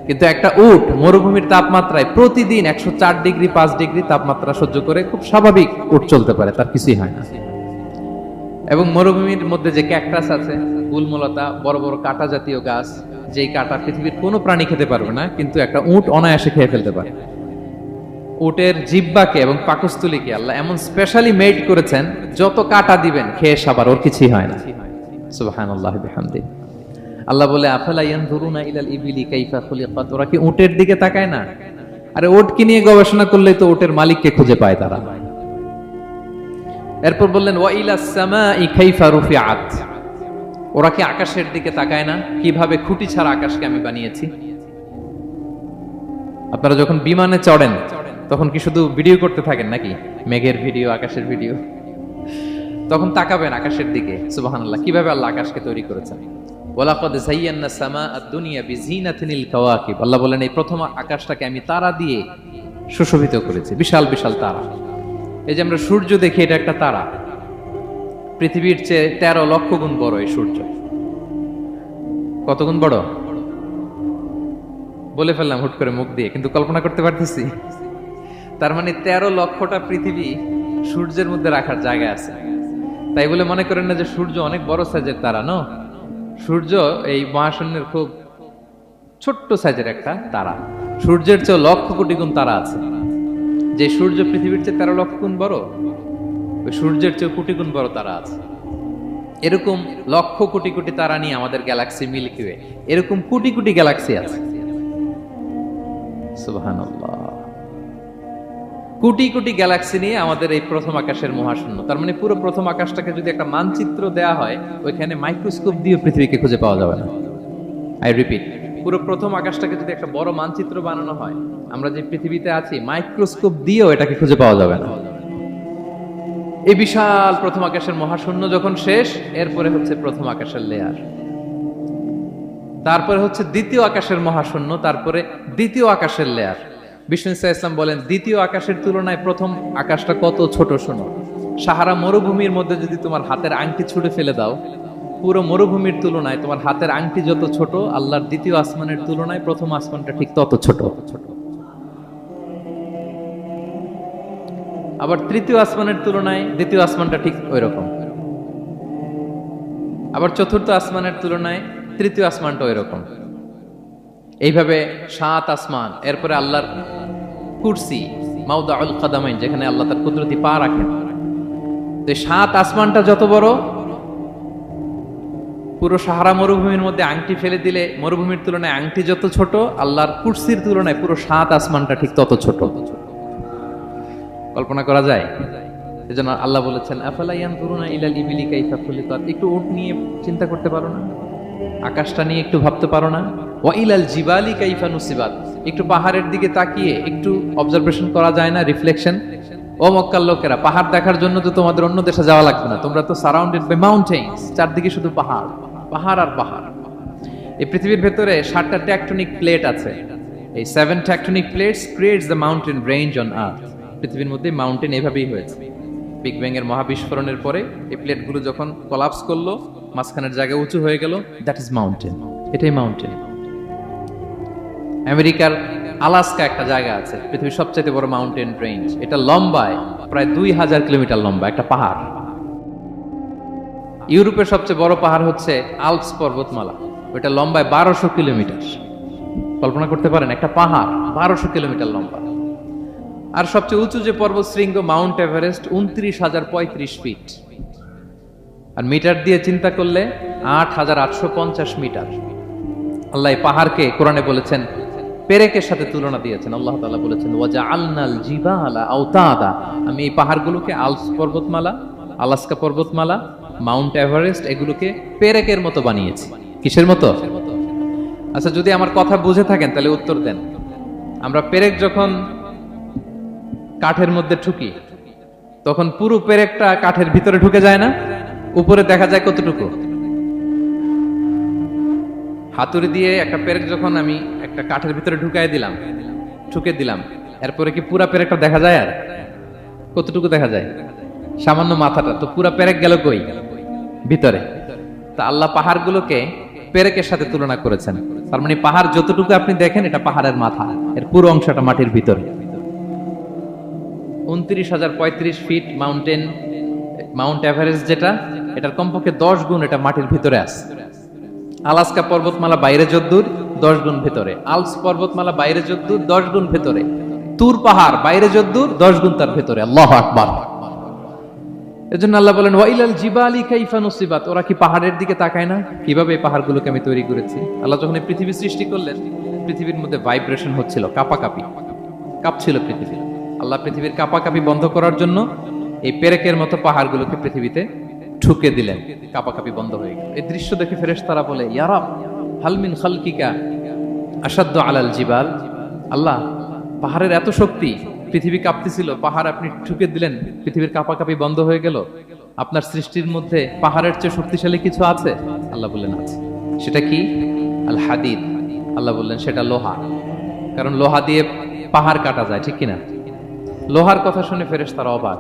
কিন্তু একটা উট মরুভূমির তাপমাত্রায় প্রতিদিন 104 ডিগ্রি 5 ডিগ্রি তাপমাত্রা সহ্য করে খুব স্বাভাবিক উট চলতে পারে, তার কিছুই হয় না। এবং মরুভূমির মধ্যে যে ক্যাকটাস আছে, গুলমলতা, বড় বড় কাঁটা জাতীয় গাছ, যেই কাঁটা পৃথিবীর কোনো প্রাণী খেতে পারবে না, কিন্তু একটা উট অনায়াসে খেয়ে ফেলতে পারে। উটের জিহ্বাকে এবং পাকস্থলীকে আল্লাহ এমন স্পেশালি মেড করেছেন, যত কাঁটা দিবেন খেয়ে সাবার, ওর কিছুই হয় না। সুবহানাল্লাহি বিহামদিহি। আল্লাহ বলে আফালা ইয়ানজুরুনা ইলাল ইবিলি কাইফা খুলিকাত, ওরা কি উটের দিকে তাকায় না? আরে উটকে নিয়ে গবেষণা করলেই তো উটের মালিককে খুঁজে পায় তারা। এরপর বললেন ওয়া ইলাস সামাই কাইফা রুফিআত, ওরা কি আকাশের দিকে তাকায় না কিভাবে খুঁটি ছাড়া আকাশকে আমি বানিয়েছি? আপনারা যখন বিমানে চড়েন তখন কি শুধু ভিডিও করতে থাকেন নাকি? মেঘের ভিডিও, আকাশের ভিডিও, তখন তাকাবেন আকাশের দিকে। সুবহানাল্লাহ, কিভাবে আল্লাহ আকাশকে তৈরি করেছেন। ওয়ালাকাদ যায়্যানা সামা আদ-দুনিয়া বিজিনাতিল কাওয়াকিব, আল্লাহ বলেন এই প্রথম আকাশটাকে আমি তারা দিয়ে সুশোভিত করেছি, বিশাল বিশাল তারা। এই যে আমরা সূর্য দেখি, এটা একটা তারা, পৃথিবীর চেয়ে 13 লক্ষ গুণ বড় এই সূর্য। কত গুণ বড়? বলে ফেললাম হুট করে মুখ দিয়ে, কিন্তু কল্পনা করতে পারতেছি। তার মানে 13 লক্ষটা পৃথিবী সূর্যের মধ্যে রাখার জায়গা আছে। তাই বলে মনে করেন না যে সূর্য অনেক বড় সাইজের তারা, নো। সূর্য এই মহাশূন্যের খুব ছোট্ট সাইজের একটা তারা। সূর্যের চেয়ে লক্ষ কোটি গুণ তারা আছে। যে সূর্য পৃথিবীর চেয়ে 13 লক্ষ গুণ বড়, ওই সূর্যের চেয়ে কোটি গুণ বড় তারা আছে। এরকম লক্ষ কোটি কোটি তারা নিয়ে আমাদের গ্যালাক্সি মিল্কি ওয়ে, এরকম কোটি কোটি গ্যালাক্সি আছে। সুবহানাল্লাহ। কোটি কোটি গ্যালাক্সি নিয়ে আমাদের এই প্রথম আকাশের মহাশূন্য। তার মানে পুরো প্রথম আকাশটাকে যদি একটা মানচিত্র দেয়া হয়, ওইখানে মাইক্রোস্কোপ দিয়ে পৃথিবীকে খুঁজে পাওয়া যাবে না। আই রিপিট, পুরো প্রথম আকাশটাকে যদি একটা বড় মানচিত্র বানানো হয়, আমরা যে পৃথিবীতে আছি মাইক্রোস্কোপ দিয়েও এটাকে খুঁজে পাওয়া যাবে না। এই বিশাল প্রথম আকাশের মহাশূন্য যখন শেষ, এরপরে হচ্ছে প্রথম আকাশের লেয়ার, তারপরে হচ্ছে দ্বিতীয় আকাশের মহাশূন্য, তারপরে দ্বিতীয় আকাশের লেয়ার। বিষ্ণু ইসলাম বলেন দ্বিতীয় আকাশের তুলনায় প্রথম আকাশটা কত ছোট শোনো। সাহারা মরুভূমির মধ্যে যদি তোমার হাতের আংটি ছুঁড়ে ফেলে দাও, পুরো মরুভূমির তুলনায় তোমার হাতের আংটি যত ছোট, আল্লাহর দ্বিতীয় আসমানের তুলনায় প্রথম আসমানটা ঠিক তত ছোট। আবার তৃতীয় আসমানের তুলনায় দ্বিতীয় আসমানটা ঠিক ওই রকম। আবার চতুর্থ আসমানের তুলনায় তৃতীয় আসমানটা ওই রকম। এইভাবে 7 আসমান, এরপরে আল্লাহর কুরসি, মাউদাউল কাদামাইন, যেখানে আল্লাহ তার কুদরতি পা রাখেন। তো 7 আসমানটা যত বড়, পুরো সাহারা মরুভূমির মধ্যে আংটি ফেলে দিলে মরুভূমির তুলনায় আংটি যত ছোট, আল্লাহর কুরসির তুলনায় পুরো 7 আসমানটা ঠিক তত ছোট। কল্পনা করা যায়? এজন্য আল্লাহ বলেছেন আফালা ইয়ানজুরুনা ইলাল ইবিলি কাইফা খুলিকাত। একটু উট নিয়ে চিন্তা করতে পারো না? আকাশটা নিয়ে একটু ভাবতে পারো না? ওয়া ইলাল জিবালি কাইফা নুসিবাত। একটু পাহাড়ের দিকে তাকিয়ে একটু অবজারভেশন করা যায় না, রিফ্লেকশন? ও মক্কার লোকেরা, পাহাড় দেখার জন্য তো তোমাদের অন্য দেশে যাওয়া লাগবে না, তোমরা তো সারাউন্ডেড বাই মাউন্টেন্স, চারদিকে শুধু পাহাড়, পাহাড় আর পাহাড়। এই পৃথিবীর ভেতরে 7টা টেকটনিক প্লেট আছে। এই 7 tectonic plates creates the mountain range on earth. পৃথিবীর মধ্যে মাউন্টেন এভাবেই হয়েছে। বিগ ব্যাং এর মহাবিস্ফোরণের পরে এই প্লেটগুলো যখন কোলাপস করলো, মাঝখানের জায়গা উঁচু হয়ে গেল, দ্যাট ইজ মাউন্টেন। এটাই মাউন্টেন। আমেরিকার আলাস্কা একটা জায়গা আছে, পৃথিবীর সবচেয়ে বড় মাউন্টেন রেঞ্জ। এটা লম্বায় প্রায় 2000 কিলোমিটার লম্বা একটা পাহাড়। ইউরোপের সবচেয়ে বড় পাহাড় হচ্ছে আল্পস পর্বতমালা, ওটা লম্বায় 1200 কিলোমিটার। কল্পনা করতে পারেন, একটা পাহাড় 1200 কিলোমিটার লম্বা। আর সবচেয়ে উঁচু যে পর্বত শৃঙ্গ মাউন্ট এভারেস্ট 29,035 ফিট। আর মিটার দিয়ে চিন্তা করলে 8,850 মিটার। আল্লাহ পাহাড়কে কোরআনে বলেছেন পেরেকের সাথে তুলনা দিয়েছেন। আল্লাহ তাআলা বলেছেন ওয়াজআলনাল জিবালা আওতাদা। আমি এই পাহাড়গুলোকে আল্পস পর্বতমালা, আলাস্কা পর্বতমালা, মাউন্ট এভারেস্ট এগুলোকে পেরেকের মতো বানিয়েছি। কিসের মতো? আচ্ছা, যদি আমার কথা বুঝে থাকেন তাহলে উত্তর দেন। আমরা পেরেক যখন কাঠের মধ্যে ঠুকি, তখন পুরো পেরেকটা কাঠের ভিতরে ঢুকে যায় না? উপরে দেখা যায় কতটুকু? হাতুড়ি দিয়ে একটা পেরেক যখন আমি একটা কাঠের ভিতরে ঠুকে দিলাম, এরপরে কি পুরা পেরেকটা দেখা যায়? আর কতটুকু দেখা যায়? সামান্য মাথাটা। তো পুরা পেরেক গেল কই? ভিতরে। তা আল্লাহ পাহাড়গুলোকে পেরেকের সাথে তুলনা করেছেন। তার মানে পাহাড় যতটুকু আপনি দেখেন, এটা পাহাড়ের মাথা, এর পুরো অংশটা মাটির ভিতরে। 29,035 ফিট মাউন্টেন, মাউন্ট এভারেস্ট যেটা, এটার কমপক্ষে 10 গুণ এটা মাটির ভিতরে আছে। আলাস্কা পর্বতমালা বাইরে যদ্দূর, 10 গুণ ভেতরে। আল্পস পর্বতমালা বাইরে যদ্দূর, 10 গুণ ভেতরে। তুর পাহাড় বাইরে যদ্দূর, 10 গুণ তার ভেতরে। আল্লাহু আকবার। এজন্য আল্লাহ বলেন ওয়াইলাল জিবালি কাইফা নুসিবাত। ওরা কি পাহাড়ের দিকে তাকায় না? কিভাবে এই পাহাড়গুলোকে আমি তৈরি করেছি। আল্লাহ যখন এই পৃথিবী সৃষ্টি করলেন, পৃথিবীর মধ্যে ভাইব্রেশন হচ্ছিল, কাঁপছিল পৃথিবী। আল্লাহ পৃথিবীর কাঁপাকাঁপি বন্ধ করার জন্য এই পেরেকের মতো পাহাড়গুলোকে পৃথিবীতে ঠুকে দিলেন, কাঁপাকাঁপি বন্ধ হয়ে গেল। এই দৃশ্য দেখে ফেরেশতারা বলে ইয়া রাব হাল মিন খালকিকা আশাদ্দু আলাল জিবাল। আল্লাহ, পাহাড়ের এত শক্তি, পৃথিবী কাঁপতেছিল, পাহাড় আপনি ঠুকে দিলেন, পৃথিবীর কাঁপাকাঁপি বন্ধ হয়ে গেল। আপনার সৃষ্টির মধ্যে পাহাড়ের চেয়ে শক্তিশালী কিছু আছে? আল্লাহ বললেন আছে। সেটা কি? আল হাদিদ। আল্লাহ বললেন সেটা লোহা। কারণ লোহা দিয়ে পাহাড় কাটা যায়, ঠিক কিনা? লোহার কথা শুনে ফেরেশতারা অবাক।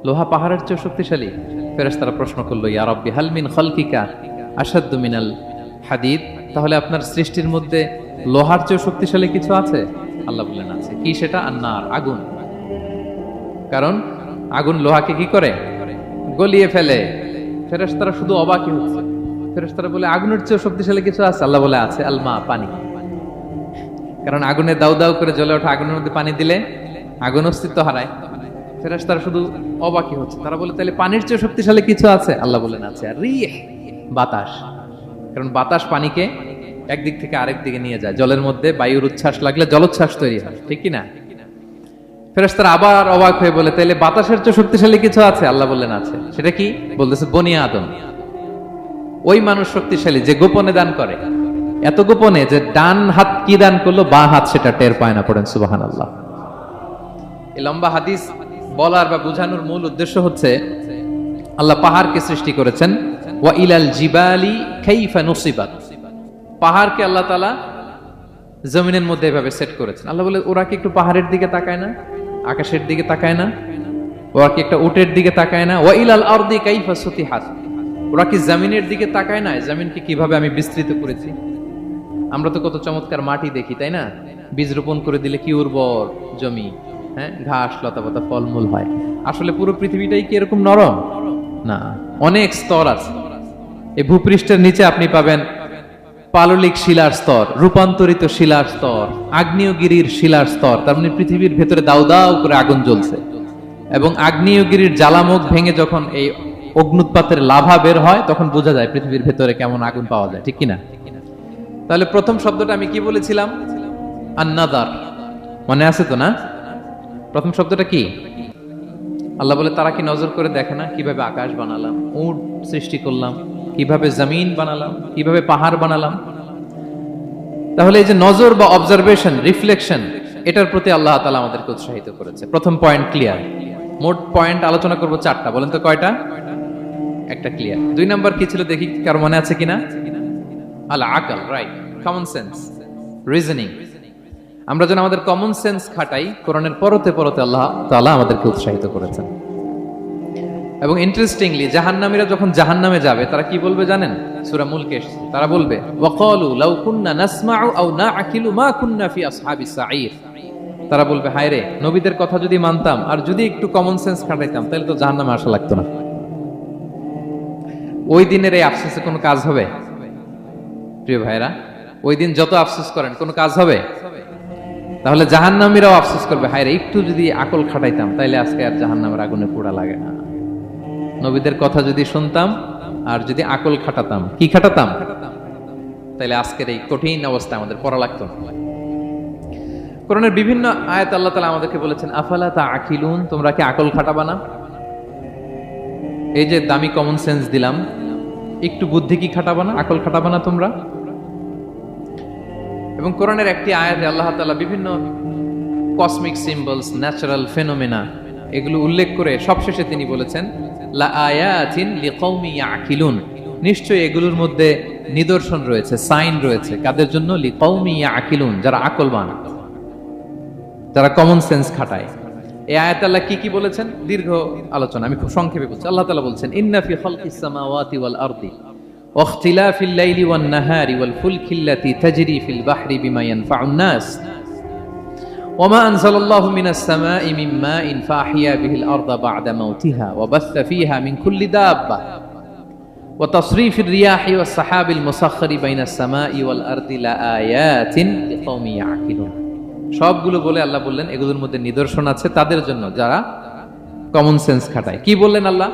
লোহা পাহাড়ের চেয়ে শক্তিশালী? ফেরেশতারা প্রশ্ন করলো ইয়া রাব্বি হাল মিন খালকিকা আশাদ্দু মিনাল হাদিদ। তাহলে আপনার সৃষ্টির মধ্যে লোহার চেয়ে শক্তিশালী কিছু আছে? আল্লাহ বললেন আছে। কি সেটা? আন্নার, আগুন। কারণ আগুন লোহাকে কি করে? গলিয়ে ফেলে। ফেরেশতারা শুধু অবাকই হচ্ছে। ফেরেশতারা বলে আগুনের চেয়ে শক্তিশালী কিছু আছে? আল্লাহ বলে আছে, আলমা, পানি। কারণ আগুনে দাউ দাউ করে জ্বলে ওঠা আগুনের মধ্যে পানি দিলে আগুন অস্তিত্ব হারায়। ফেরেশতারা শুধু অবাকই হচ্ছে। তারা বলে তাহলে পানির চেয়ে শক্তিশালী কিছু আছে? আল্লাহ বলেন আছে। আর রিহ, বাতাস। কারণ বাতাস পানিকে একদিক থেকে আরেক দিকে নিয়ে যায়। জলের মধ্যে বায়ুর উচ্ছ্বাস লাগলে জলোচ্ছ্বাস তৈরি হয়, ঠিক কি না? ফেরেশতারা আবার অবাক হয়ে বলে তাহলে বাতাসের চেয়ে শক্তিশালী কিছু আছে? আল্লাহ বললেন আছে। সেটা কি? বলতেছে বনি আদম। ওই মানুষ শক্তিশালী যে গোপনে দান করে, এত গোপনে যে ডান হাত কি দান করলো, বাঁ হাত সেটা টের পায় না। পড়েন সুবহানাল্লাহ। এই লম্বা হাদিস বলার বা বোঝানোর মূল উদ্দেশ্য হচ্ছে আল্লাহ পাহাড়কে সৃষ্টি করেছেন। ওয়া ইলাল জিবালি কাইফা নুসিবাত। পাহাড়কে আল্লাহ তাআলা জমিনের মধ্যে এভাবে সেট করেছেন। আল্লাহ বলে ওরা কি একটু পাহাড়ের দিকে তাকায় না, আকাশের দিকে তাকায় না? ওরা কি একটা উটের দিকে তাকায় না? ওয়া ইলাল আরদি কাইফা সুতিহাত। ওরা কি জমিনের দিকে তাকায় না, জমিনকে কিভাবে আমি বিস্তৃত করেছি? আমরা তো কত চমৎকার মাটি দেখি, তাই না? বীজ রোপণ করে দিলে কি উর্বর জমি, হ্যাঁ, ঘাস লতাপাতা ফলমূল হয়। আসলে পুরো পৃথিবীটাই কি এরকম নরম? না, অনেক স্তর আছে। এই ভূপৃষ্ঠের নিচে আপনি পাবেন পাললিক শিলার স্তর, রূপান্তরিত শিলার স্তর, আগ্নেয়গিরির শিলার স্তর। তার মানে পৃথিবীর ভেতরে দাউ দাউ করে আগুন জ্বলছে। এবং আগ্নেয়গিরির জ্বালামুখ ভেঙে যখন এই অগ্নুৎপাতের লাভা বের হয়, তখন বোঝা যায় পৃথিবীর ভেতরে কেমন আগুন পাওয়া যায়, ঠিক কিনা? তাহলে প্রথম শব্দটা আমি কি বলেছিলাম? আন-নাযার। মনে আছে তো না? প্রথম শব্দটা কি? আল্লাহ বলে তারা কি নজর করে দেখে না কিভাবে আকাশ বানালাম, উট সৃষ্টি করলাম, কিভাবে জমিন বানালাম, কিভাবে পাহাড় বানালাম? তাহলে এই যে নজর বা অবজারভেশন, রিফ্লেকশন, এটার প্রতি আল্লাহ তাআলা আমাদেরকে উৎসাহিত করেছে। প্রথম পয়েন্ট ক্লিয়ার। মোট পয়েন্ট আলোচনা করব 4টা। বলেন তো কয়টা? একটা ক্লিয়ার। 2 নাম্বার কি ছিল দেখি কার মনে আছে কিনা? আল আকল, রাইট, কমন সেন্স, রিজনিং। আমরা যেন আমাদের কমন সেন্স খাটাই, কোরআনের পরতে পরতে আল্লাহ তাআলা আমাদেরকে উৎসাহিত করেছেন। এবং ইন্টারেস্টিংলি জাহান্নামীরা যখন জাহান্নামে যাবে তারা কি বলবে জানেন? সূরা মুলকে এসেছে, তারা বলবে ওয়াকালু লাউ কুননা নাসমাউ আও নাআকিলু মা কুননা ফি আসহাবিস সাঈর। তারা বলবে হায় রে, নবীদের কথা যদি মানতাম আর যদি একটু কমন সেন্স খাটাইতাম তাহলে তো জাহান্নামে আসা লাগতো না। ওই দিনের এই আফসোসে কোনো কাজ হবে? প্রিয় ভাইরা, ওই দিন যত আফসোস করেন কোনো কাজ হবে? তাহলে জাহান্নামীরাও আফসোস করবে হায় রে, একটু যদি আকল খাটাইতাম তাইলে আজকে আর জাহান্নামের আগুনে পোড়া লাগে না। নবীদের কথা যদি শুনতাম আর যদি আকল খাটাতাম, কি খাটাতাম, তাইলে আজকের এই কঠিন অবস্থা আমাদের পড়া লাগতো না। কোরআনের বিভিন্ন আয়াত আল্লাহ তাআলা আমাদেরকে বলেছেন আফালা তাআকিলুন, তোমরা কি আকল খাটাবা না? এই যে দামি কমন সেন্স দিলাম, একটু বুদ্ধি কি খাটাবা না, আকল খাটাবা না তোমরা? এবং কোরআনের একটি আয়াতে আল্লাহ তাআলা বিভিন্ন কসমিক সিম্বলস, ন্যাচারাল ফেনোমেনা, এগুলো উল্লেখ করে সবশেষে তিনি বলেছেন লা আয়াতিন লিকৌমি ইয়াকিলুন, নিশ্চয়ই এগুলোর মধ্যে নিদর্শন রয়েছে, সাইন রয়েছে। কাদের জন্য? লিকৌমি ইয়াকিলুন, যারা আকলবান, যারা কমন সেন্স খাটায়। এই আয়াতে আল্লাহ কি কি বলেছেন? দীর্ঘ আলোচনা, আমি খুব সংক্ষেপে বলছি। আল্লাহ তাআলা বলছেন ইন্না ফি খালকিস সামাওয়াতি ওয়াল আরদি ওয়া ইখতিলাফিল লাইলি ওয়ান নাহারি ওয়াল ফুলকিল্লাতি তাজরি ফিল বাহরি বিমা ইয়ানফাউন নাস وما أنزل الله من السماء من ماء فأحيا به الأرض بعد موتها وبث فيها من كل دابة وتصريف الرياح والسحاب المسخر بين السماء والأرض لآيات لقوم يعقلون। সবগুলো বলে আল্লাহ বললেন এগুলোর মধ্যে নিদর্শন আছে তাদের জন্য যারা কমন সেন্স খাটায়। কি বললেন আল্লাহ?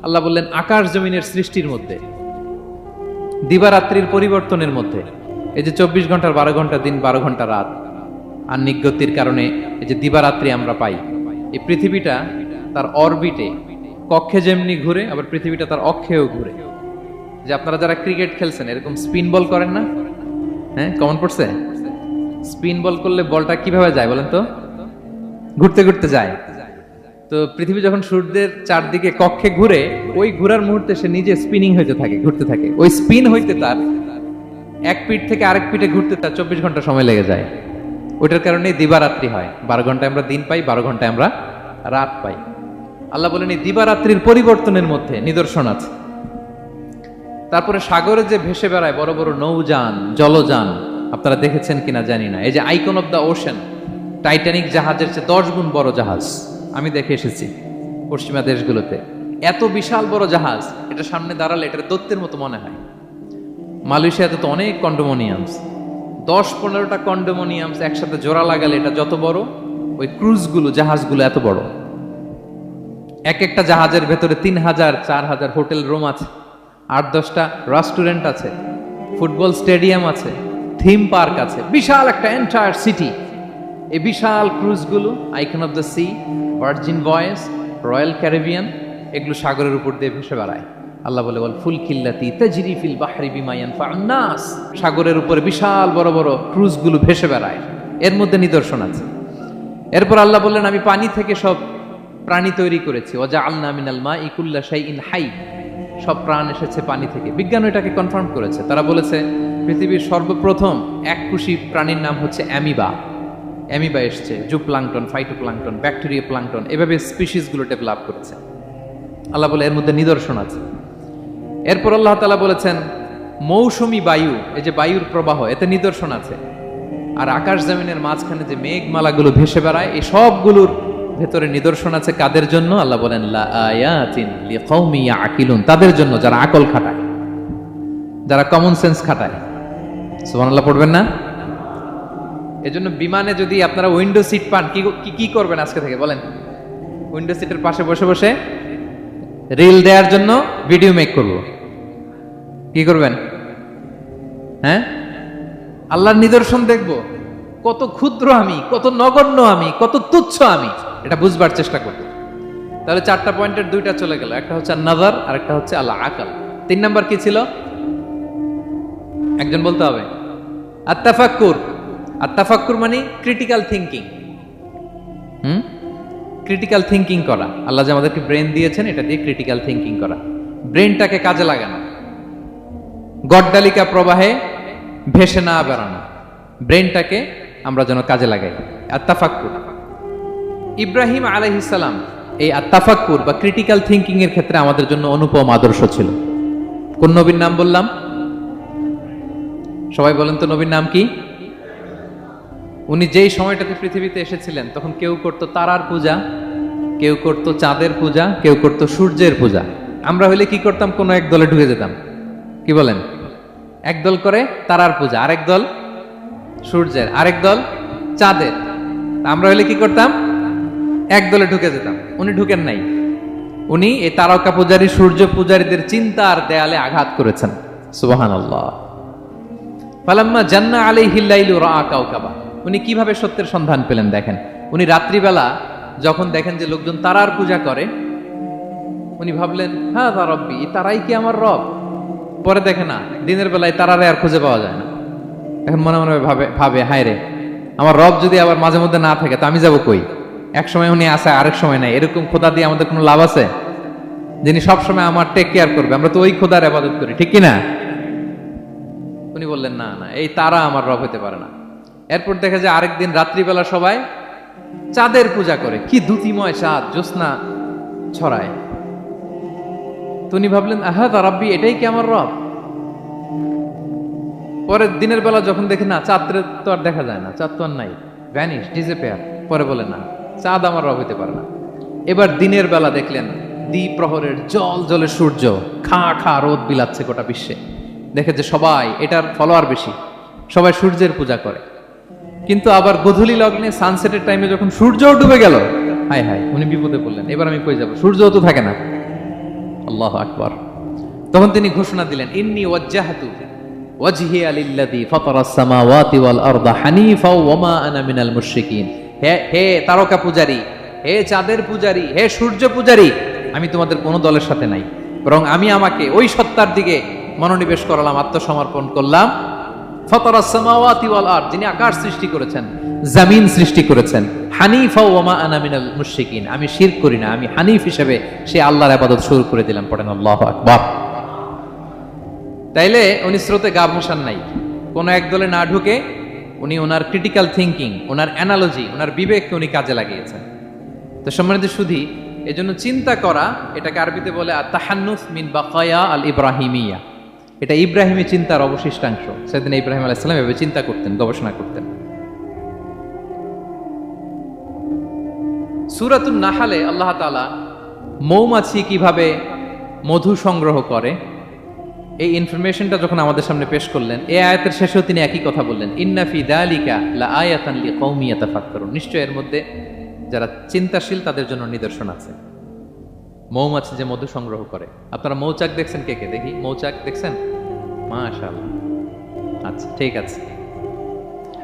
আল্লাহ বললেন আকাশ জমিনের সৃষ্টির মধ্যে, দিবারাত্রির পরিবর্তনের মধ্যে, এই যে 24 ঘন্টার 12 ঘন্টা দিন, 12 ঘন্টা রাত, আর নিগতির কারণে এই যে দিবারাত্রি আমরা পাই, এই পৃথিবীটা তার অরবিটে, কক্ষে যেমনি ঘুরে আবার পৃথিবীটা তার অক্ষেও ঘুরে। যে আপনারা যারা ক্রিকেট খেলছেন এরকম স্পিন বল করেন না? হ্যাঁ, কমন পড়ছে? স্পিন বল করলে বলটা কিভাবে যায় বলেন তো? ঘুরতে ঘুরতে যায়। তো পৃথিবী যখন সূর্যের চারদিকে কক্ষে ঘুরে, ওই ঘোরার মুহূর্তে সে নিজে স্পিনিং হইতে থাকে, ঘুরতে থাকে। ওই স্পিন হইতে তার এক পিঠ থেকে আরেক পিঠে ঘুরতে তার 24 ঘন্টা সময় লেগে যায়। ওইটার কারণে দিবারাত্রি হয়। 12 ঘন্টায় আমরা দিন পাই, 12 ঘন্টায় আমরা রাত পাই। আল্লাহ বলেন এই দিবারাত্রির পরিবর্তনের মধ্যে নিদর্শন আছে। তারপরে সাগরে যে ভেসে বেড়ায় বড় বড় নৌযান, জলযান, আপনারা দেখেছেন কিনা জানি না, এই যে icon of the ocean, Titanic জাহাজের চেয়ে 10 গুণ বড় জাহাজ, আমি দেখে এসেছি পশ্চিমা দেশগুলোতে। এত বিশাল বড় জাহাজ, এটা সামনে দাঁড়ালে এটা দত্তের মতো মনে হয়। মালয়েশিয়াতে তো অনেক কন্ডোমোনিয়ামস, 10-15টা কন্ডোমোনিয়ামস একসাথে জোড়া লাগালে এটা যত বড়, ওই ক্রুজগুলো, জাহাজগুলো এত বড়। এক একটা জাহাজের ভেতরে 3000-4000 হোটেল রুম আছে, 8-10টা রেস্টুরেন্ট আছে, ফুটবল স্টেডিয়াম আছে, থিম পার্ক আছে, বিশাল একটা এন্টায়ার সিটি। এই বিশাল ক্রুজগুলো, Icon of the Sea, Virgin Voyages, Royal Caribbean, এগুলো সাগরের উপর দিয়ে ভেসে বেড়ায়। আল্লাহ বলে, বল ফুল কিল্লাতি তাজরি ফিল বাহরি বিমা ইয়ানফাউন নাস, সাগরের উপরে বিশাল বড় বড় ক্রুজগুলো ভেসে বেড়ায়, এর মধ্যে নিদর্শন আছে। এরপর আল্লাহ বললেন, আমি পানি থেকে সব প্রাণী তৈরি করেছি, ওয়াজআলনা মিনাল মাই কুল্লা শাইইন হাই, সব প্রাণ এসেছে পানি থেকে। বিজ্ঞান এটাকে কনফার্ম করেছে। তারা বলেছে পৃথিবীর সর্বপ্রথম এককোষী প্রাণীর নাম হচ্ছে অ্যামিবা। অ্যামিবা এসছে, জুপ্লাঙ্কটন, ফাইটোপ্লাঙ্কটন, ব্যাকটেরিয়া প্লাঙ্কটন, এভাবে স্পিসিসগুলো ডেভেলপ করেছে। আল্লাহ বলে এর মধ্যে নিদর্শন আছে। এরপর আল্লাহ তাআলা বলেছেন মৌসুমী বায়ু, এই যে বায়ুর প্রবাহ, এতে নিদর্শন আছে। আর আকাশ জমিনের মাঝখানে যে মেঘমালাগুলো ভেসে বেড়ায়, এই সবগুলোর ভেতরে নিদর্শন আছে। কাদের জন্য? আল্লাহ বলেন লা আয়াতিন লিকাউমি ইয়াকিলুন, তাদের জন্য যারা আকল খাটায়, যারা কমন সেন্স খাটায়। সুবহানাল্লাহ পড়বেন না? এজন্য বিমানে যদি আপনারা উইন্ডো সিট পান, কি করবেন আজকে থেকে বলেন? উইন্ডো সিটের পাশে বসে বসে রিল দেওয়ার জন্য ভিডিও মেক করব। কি করবেন? হ্যাঁ, আল্লাহর নিদর্শন দেখব, কত ক্ষুদ্র আমি, কত নগণ্য আমি, কত তুচ্ছ আমি, এটা বুঝবার চেষ্টা করব। তাহলে 4টা পয়েন্টের 2টা চলে গেল, একটা হচ্ছে নাযার আর একটা হচ্ছে আল আকল। 3 নাম্বার কি ছিল? একজন বলতে হবে। আত-তাফাক্কুর। আত-তাফাক্কুর মানে ক্রিটিক্যাল থিংকিং। ক্রিটিক্যাল থিংকিং করা। আল্লাহ যে আমাদেরকে ব্রেন দিয়েছেন, এটা দিয়ে ক্রিটিক্যাল থিংকিং করা, ব্রেনটাকে কাজে লাগানো, গড্ডালিকা প্রবাহে ভেসে না বেড়ানো, ব্রেনটাকে আমরা যেন কাজে লাগাই। আত-তাফাক্কুর। ইব্রাহিম আলাইহিস সালাম এই আত-তাফাক্কুর বা ক্রিটিক্যাল থিংকিং এর ক্ষেত্রে আমাদের জন্য অনুপম আদর্শ ছিল। কোন নবীর নাম বললাম? সবাই বলেন তো নবীর নাম কি? উনি যেই সময়টাতে পৃথিবীতে এসেছিলেন, তখন কেউ করতো তারার পূজা, কেউ করতো চাঁদের পূজা, কেউ করতো সূর্যের পূজা। আমরা হইলে কি করতাম? কোনো এক দলে ঢুকে যেতাম। কি বলেন? এক দল করে তারার পূজা, আরেক দল সূর্যের, আরেক দল চাঁদের। আমরা হইলে কি করতাম? এক দলে ঢুকে যেতাম। উনি ঢুকেন নাই। উনি এই তারকা পূজারী, সূর্য পূজারীদের চিন্তার দেয়ালে আঘাত করেছেন। সুবহানাল্লাহ। ফালাম্মা জান্না আলাইহিল লাইলু রাআ কাওকাবা। উনি কিভাবে সত্যের সন্ধান পেলেন দেখেন। উনি রাত্রিবেলা যখন দেখেন যে লোকজন তারার পূজা করে, উনি ভাবলেন হাযা রাব্বি, তারাই কি আমার রব? পরে দেখে না, দিনের বেলায় তারারে আর খুঁজে পাওয়া যায় না। এখন মনে মনে ভাবে হায় রে, আমার রব যদি আবার মাঝে মধ্যে না থাকে তো আমি যাব কই? এক সময় উনি আসে, আরেক সময় নাই। এরকম খোদা দিয়ে আমাদের কোনো লাভ আছে? যিনি সবসময় আমার টেক কেয়ার করবে, আমরা তো ওই খোদার ইবাদত করি, ঠিক কিনা? উনি বললেন না না, এই তারা আমার রব হতে পারে না। এরপর দেখা যায় আরেকদিন রাত্রিবেলা সবাই চাঁদের পূজা করে। কি দ্যুতিময় চাঁদ, জ্যোৎস্না ছড়ায়। তো উনি ভাবলেন আহাদা রাব্বি, এটাই কি আমার রব? পরে দিনের বেলা যখন দেখে না, চাঁদ তো আর দেখা যায় না, চাঁদ তো আর নাই, ভ্যানিশ, ডিসঅ্যাপিয়ার। পরে বলে না, চাঁদ আমার রব হতে পারে না। এবার দিনের বেলা দেখলেন দ্বিপ্রহরের জল জলে সূর্য খা খা রোদ বিলাচ্ছে গোটা বিশ্বে। দেখে যে সবাই এটার ফলোয়ার বেশি, সবাই সূর্যের পূজা করে। কিন্তু আবার গোধূলি লগ্নে, সানসেটের টাইমে যখন সূর্য ডুবে গেল, হায় হায়, উনি বিপদে পড়লেন। এবার আমি কই যাব? সূর্যও তো থাকে না। আল্লাহু আকবার। তখন তিনি ঘোষণা দিলেন ইন্নী ওয়াজ্জাহতু ওয়াজহিয়া লিল্লাযী ফাতারাস সামাওয়াতি ওয়াল আরদা হানিফা ওয়া মা আনা মিনাল মুশরিকিন। হে তারকা পূজারী, হে চাঁদের পূজারী, হে সূর্য পূজারী, আমি তোমাদের কোনো দলের সাথে নাই, বরং আমি আমাকে ওই সত্তার দিকে মনোনিবেশ করলাম, আত্মসমর্পণ করলাম। ফাতারাস সামাওয়াতি ওয়াল আরদ, যিনি আকাশ সৃষ্টি করেছেন, জমিন সৃষ্টি করেছেন। হানিফা ওয়া মা আনা মিনাল মুশরিকিন, আমি শিরক করি না, আমি হানিফ হিসেবে সে আল্লাহর ইবাদত শুরু করে দিলাম। পড়েন আল্লাহু আকবার। তাইলে উনি স্রোতে গা ভাসান নাই, কোন এক দলে না ঢুকে উনি ওনার ক্রিটিক্যাল থিংকিং, ওনার অ্যানালজি, ওনার বিবেককে উনি কাজে লাগিয়েছেন। তো সম্মানিত সুধী, এজন্য চিন্তা করা, এটাকে আরবিতে বলে আত-তাহান্নুস মিন বাকায়া আল ইব্রাহিমিয়া। এটা ইব্রাহিমী চিন্তার অবশিষ্টাংশ। সেদিন ইব্রাহিম আলাইহিস সালাম এভাবে চিন্তা করতেন, গবেষণা করতেন। সূরাতুন নাহলে আল্লাহ তাআলা মৌমাছি কিভাবে মধু সংগ্রহ করে এই ইনফরমেশনটা যখন আমাদের সামনে পেশ করলেন, এই আয়াতের শেষেও তিনি একই কথা বললেন, ইন্না ফি যালিকা লাআয়াতান লিকাউমি ইয়াতাফাক্কারুন। নিশ্চয় এর মধ্যে যারা চিন্তাশীল তাদের জন্য নিদর্শন আছে। মৌমাছি যে মধু সংগ্রহ করে, আপনারা মৌচাক দেখছেন? কে কে দেখি মৌচাক দেখছেন? মাশাআল্লাহ, আচ্ছা ঠিক আছে।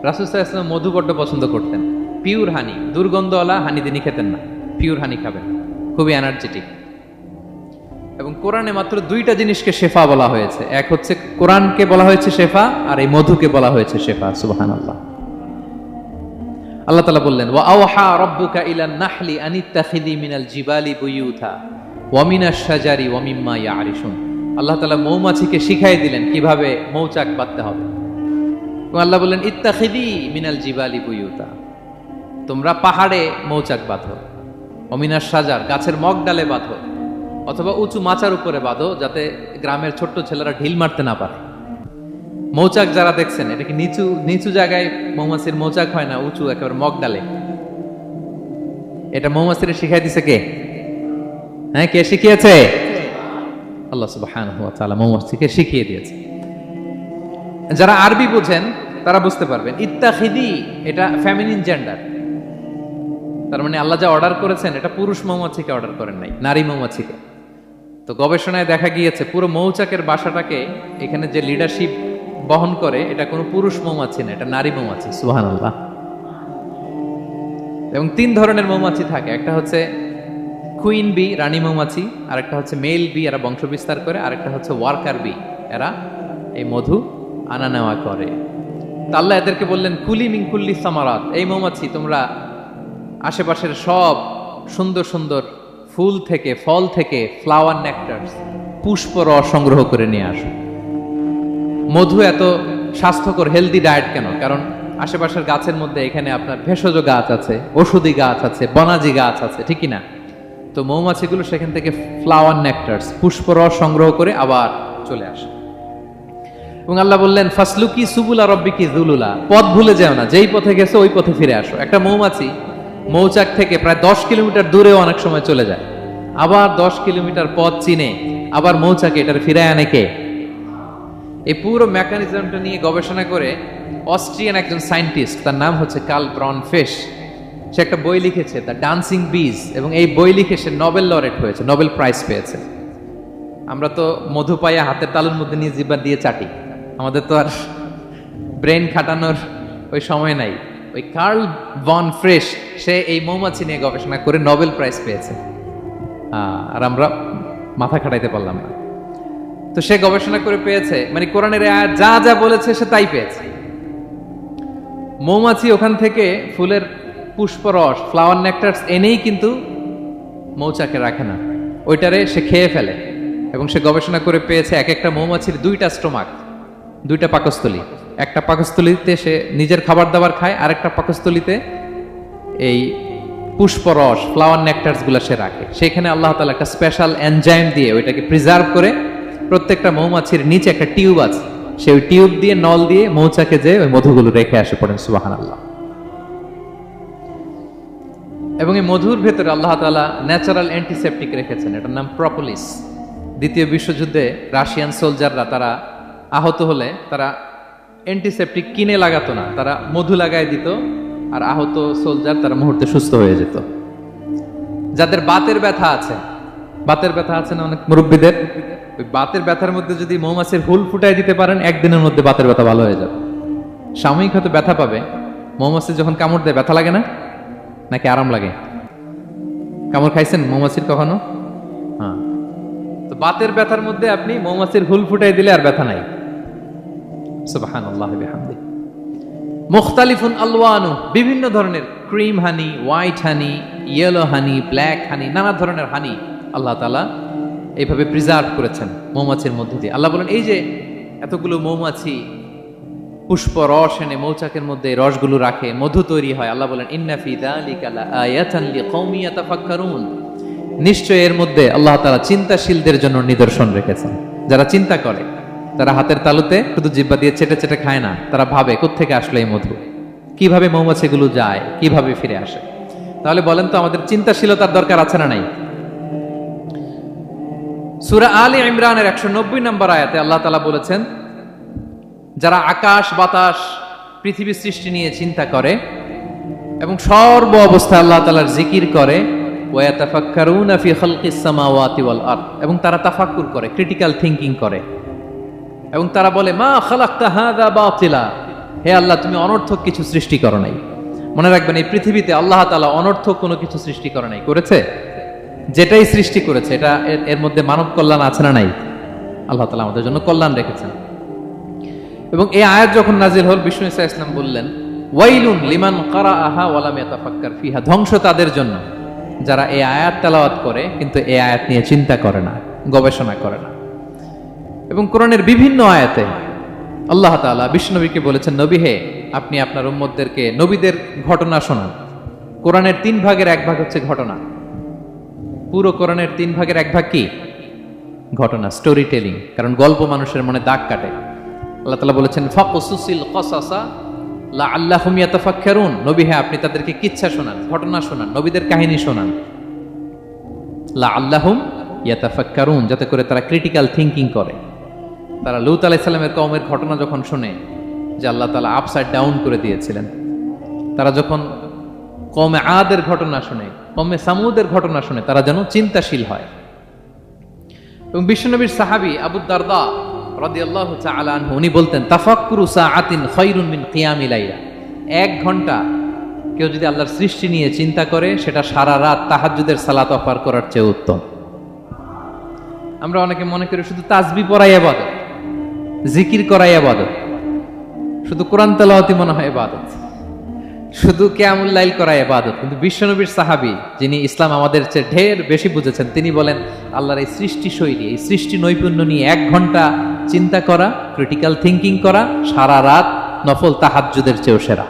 রাসূল সাল্লাল্লাহু আলাইহি ওয়াসাল্লাম মধু বড্ড পছন্দ করতেন। পিওর হানি, দুর্গন্ধওয়ালা হানি তিনি খেতেন না, পিওর হানি খাবেন, খুবই এনার্জেটিক। এবং কোরআনে মাত্র দুইটা জিনিসকে শেফা বলা হয়েছে, এক হচ্ছে কোরআনকে বলা হয়েছে শেফা, আর এই মধুকে বলা হয়েছে শেফা। সুবহানাল্লাহ। আল্লাহ তাআলা বললেন, ওয়া আওহা রাব্বুকা ইলান নাহলি আনিত্তাখিযি মিনাল জিবালি বুয়ুতা ওয়া মিনাশ শাজারি ওয়া মিম্মা ইয়ারিশুন। আল্লাহ তাআলা মৌমাছিকে শিখাই দিলেন কিভাবে মৌচাক বাঁধতে হবে। এবং আল্লাহ বললেন, ইত্তাখিযি মিনাল জিবালি বুয়ুতা, তোমরা পাহাড়ে মৌচাক বাঁধো, ওয়া মিনাশ শাজার, গাছের মগ ডালে বাঁধো, অথবা উঁচু মাচার উপরে বাঁধো, যাতে গ্রামের ছোট্ট ছেলেরা ঢিল মারতে না পারে। মৌচাক যারা দেখছেন, এটা কি নিচু নিচু জায়গায় মৌমাছির মৌচাক হয় না, উঁচু একেবারে মগ ডালে। এটা মৌমাছির শিখাই দিছে কে? হ্যাঁ, কে শিখিয়েছে? আল্লাহ সুবহানাহু ওয়া তাআলা মৌমাছিকে শিখিয়ে দিয়েছে। যারা আরবি বোঝেন তারা বুঝতে পারবেন, ইত্তাখিদি এটা ফেমিনিন জেন্ডার। তার মানে আল্লাহ যা অর্ডার করেছেন এটা পুরুষ মৌমাছিকে অর্ডার করেন নাই, নারী মৌমাছিকে। তো গবেষণায় দেখা গিয়েছে পুরো মৌচাকের বাসাটাকে এখানে যে লিডারশিপ বহন করে এটা কোনো পুরুষ মৌমাছি না, এটা নারী মৌমাছি। সুবহানাল্লাহ। এবং তিন ধরনের মৌমাছি থাকে, একটা হচ্ছে কুইন বি, রানী মৌমাছি, আর একটা হচ্ছে মেল বি, এরা বংশ বিস্তার করে, আর একটা হচ্ছে ওয়ার্কার বি, এরা এই মধু আনা নেওয়া করে। তা আল্লাহ এদেরকে বললেন, কুলি মিন কুল্লি সামারাত, এই মৌমাছি তোমরা আশেপাশের সব সুন্দর সুন্দর ফুল থেকে, ফল থেকে, ফ্লাওয়ার নেকটারস, পুষ্প রস সংগ্রহ করে নিয়ে আসো। মধু এত স্বাস্থ্যকর, হেলদি ডায়েট কেন? কারণ আশেপাশের গাছের মধ্যে এখানে আপনার ভেষজ গাছ আছে, ঔষধি গাছ আছে, বনাজি গাছ আছে, ঠিক না? তো মৌমাছিগুলো সেখান থেকে ফ্লাওয়ার নেকটারস, পুষ্প রস সংগ্রহ করে আবার চলে আসে। এবং আল্লাহ বললেন, ফাসলুকি সুবুলা রব্বিকি যুলুলা, পথ ভুলে যাও না, যেই পথে গেছো ওই পথে ফিরে আসো। একটা মৌমাছি মৌচাক থেকে প্রায় 10 কিলোমিটার দূরেও অনেক সময় চলে যায়, আবার 10 কিলোমিটার পথ চিনে আবার মৌচাকে এটার ফিরায় আনে কে? এই পুরো মেকানিজমটা নিয়ে গবেষণা করে অস্ট্রিয়ান একজন সায়েন্টিস্ট, তার নাম হচ্ছে কার্ল ব্রনফেশ, সে একটা বই লিখেছে, দ্য ডান্সিং বিজ, এবং এই বই লিখে সে নোবেল লরেট হয়েছে, নোবেল প্রাইজ পেয়েছে। আমরা তো মধু পাইয়া হাতের তালুর মধ্যে নিয়ে জিহ্বা দিয়ে চাটি, আমাদের তো আর ব্রেন খাটানোর ওই সময় নাই। ওই কার্ল ভন ফ্রেশ, সে এই মৌমাছি নিয়ে গবেষণা করে নোবেল প্রাইজ পেয়েছে, আর আমরা মাথা খাটাইতে পারলাম না। তো সে গবেষণা করে পেয়েছে, মানে কোরআনের আয়াত যা যা বলেছে সে তাই পেয়েছে। মৌমাছি ওখান থেকে ফুলের পুষ্পরস, ফ্লাওয়ার নেকটারস এনেই কিন্তু মৌচাকে রাখে না, ওইটারে সে খেয়ে ফেলে। এবং সে গবেষণা করে পেয়েছে এক একটা মৌমাছির 2টা স্টোমাক, 2টা পাকস্থলী। একটা পাকস্থলীতে সে নিজের খাবার দাবার খায়, আর একটা পাকস্থলীতে এই পুষ্পরস, ফ্লাওয়ার নেকটারস গুলা সে রাখে। সেখানে আল্লাহ তাআলা একটা স্পেশাল এনজাইম দিয়ে ওইটাকে প্রিজার্ভ করে, প্রত্যেকটা মৌমাছির নিচে একটা টিউব আছে, সেই টিউব দিয়ে, নল দিয়ে মৌচাকে যে ওই মধুগুলো রেখে আসে। পড়েন সুবহানাল্লাহ। এবং এই মধুর ভেতরে আল্লাহ তাআলা ন্যাচারাল অ্যান্টিসেপটিক রেখেছেন, এটার নাম প্রপোলিস। দ্বিতীয় বিশ্বযুদ্ধে রাশিয়ান সোলজাররা তারা আহত হলে তারা অ্যান্টিসেপটিক কিনে লাগাতো না, তারা মধু লাগায় দিত, আর আহত সোলজার তারা মুহূর্তে সুস্থ হয়ে যেত। যাদের বাতের ব্যথা আছে, বাতের ব্যথা আছে না অনেক মুরব্বীদের, ওই বাতের ব্যথার মধ্যে যদি মৌমাছির হুল ফুটাই দিতে পারেন, একদিনের মধ্যে বাতের ব্যথা ভালো হয়ে যাবে। সাময়িক হয়তো ব্যথা পাবে, মৌমাছি যখন কামড় দেয় ব্যথা লাগে না, নাকি আরাম লাগে? কামড় খাইছেন মৌমাছির কখনো? হ্যাঁ। তো বাতের ব্যথার মধ্যে আপনি মৌমাছির হুল ফুটাই দিলে আর ব্যথা নাই। সুবহানাল্লাহি ওয়া বিহামদিহি। মুখতালিফুন আলওয়ানু, বিভিন্ন ধরনের ক্রিম হানি, হোয়াইট হানি, ইয়েলো হানি, ব্ল্যাক হানি, নানা ধরনের হানি আল্লাহ তাআলা এইভাবে প্রিজার্ভ করেছেন মৌমাছির মধ্যে দিয়ে। আল্লাহ বলেন, এই যে এতগুলো মৌমাছি পুষ্প রস এনে মৌচাকের মধ্যে রসগুলো রাখে, মধু তৈরি হয়, আল্লাহ বলেন, ইন্না ফি যালিকা লাআয়াতান লিকাওমি ইয়াতাফাক্কারুন, নিশ্চয় এর মধ্যে আল্লাহ তাআলা চিন্তাশীলদের জন্য নিদর্শন রেখেছেন, যারা চিন্তা করে। তারা হাতের তালুতে শুধু জিহ্বা দিয়ে চেটে চেটে খায় না, তারা ভাবে কোত্থেকে আসলো এই মধু, কিভাবে মৌমাছিগুলো যায়, কিভাবে ফিরে আসে। তাহলে বলেন তো আমাদের চিন্তাশীলতার দরকার আছে না নাই? সূরা আলে ইমরানের 190 নম্বর আয়াতে আল্লাহ তাআলা বলেছেন, যারা আকাশ বাতাস পৃথিবী সৃষ্টি নিয়ে চিন্তা করে এবং সর্ব অবস্থায় আল্লাহ তাআলার জিকির করে, ওয়া ইয়াতাফাক্কারুনা ফি খালকিস সামাওয়াতি ওয়াল আরদ, এবং তারা তাফাক্কুর করে, ক্রিটিক্যাল থিংকিং করে, এবং তারা বলে মা খালাকতা হাযা বাতিলা, হে আল্লাহ তুমি অনর্থক কিছু সৃষ্টি করো নাই। মনে রাখবেন এই পৃথিবীতে আল্লাহ তাআলা অনর্থক কোনো কিছু সৃষ্টি করে নাই, করেছে? যেটাই সৃষ্টি করেছে এটা এর মধ্যে মানব কল্যাণ আছে না নাই? আল্লাহ তাআলা আমাদের জন্য কল্যাণ রেখেছেন। এবং এই আয়াত যখন নাজিল হল, বিষ্ণু ঈসা ইসলাম বললেন, ওয়াইলুন লিমান কারাআহা ওয়া লাম ইয়াতাফাক্কার ফিহা, ধ্বংস তাদের জন্য যারা এই আয়াত তেলাওয়াত করে কিন্তু এই আয়াত নিয়ে চিন্তা করে না, গবেষণা করে না। এবং কোরআনের বিভিন্ন আয়াতে আল্লাহ তাআলা বিশ্বনবীকে বলেছেন, নবী হে, আপনি আপনার উম্মতদেরকে নবীদের ঘটনা শোনান। কোরআনের 3 ভাগের 1 ভাগ হচ্ছে ঘটনা। পুরো কোরআনের 3 ভাগের 1 ভাগ কি? ঘটনা, স্টোরি টেলিং। কারণ গল্প মানুষের মনে দাগ কাটে। আল্লাহ তাআলা বলেছেন, ফাকুসুসিল কসাসা লাআল্লাহুম ইয়াতাফাক্কারুন, নবী হে আপনি তাদেরকে কিচ্ছা শোনান, ঘটনা শোনান, নবীদের কাহিনী শোনান, লাআল্লাহুম ইয়াতাফাক্কারুন, যাতে করে তারা ক্রিটিক্যাল থিংকিং করে। তারা লূত আলাইহিস সালামের কওমের ঘটনা যখন শুনে যে আল্লাহ তাআলা আপসাইড ডাউন করে দিয়েছিলেন, তারা যখন কওমে আদের ঘটনা শুনে, কওমে সামুদের ঘটনা শুনে, তারা যেন চিন্তাশীল হয়। এবং বিশ্বনবীর সাহাবী আবু দারদা রাদিয়াল্লাহু তাআলা আনহু উনি বলতেন, তাফাক্কুরু সাআতিন খায়রুন মিন কিয়ামি লাইলা, 1 ঘন্টা কেউ যদি আল্লাহর সৃষ্টি নিয়ে চিন্তা করে সেটা সারা রাত তাহাজ্জুদের সালাত অফার করার চেয়ে উত্তম। আমরা অনেকে মনে করি শুধু তাসবিহ পড়াই ইবাদত, জিকির করাই ইবাদত, শুধু কোরআন তেলাওয়াতই মনে হয় ইবাদত, শুধু কিয়ামুল লাইল করাই ইবাদত। কিন্তু বিশ্বনবীর সাহাবী যিনি ইসলাম আমাদের চেয়ে ঢের বেশি বুঝেছেন, তিনি বলেন আল্লাহর এই সৃষ্টি শৈলী, এই সৃষ্টি নৈপুণ্য নিয়ে 1 ঘন্টা চিন্তা করা, ক্রিটিক্যাল থিংকিং করা, সারা রাত নফল তাহাজ্জুদের চেয়েও সেরা।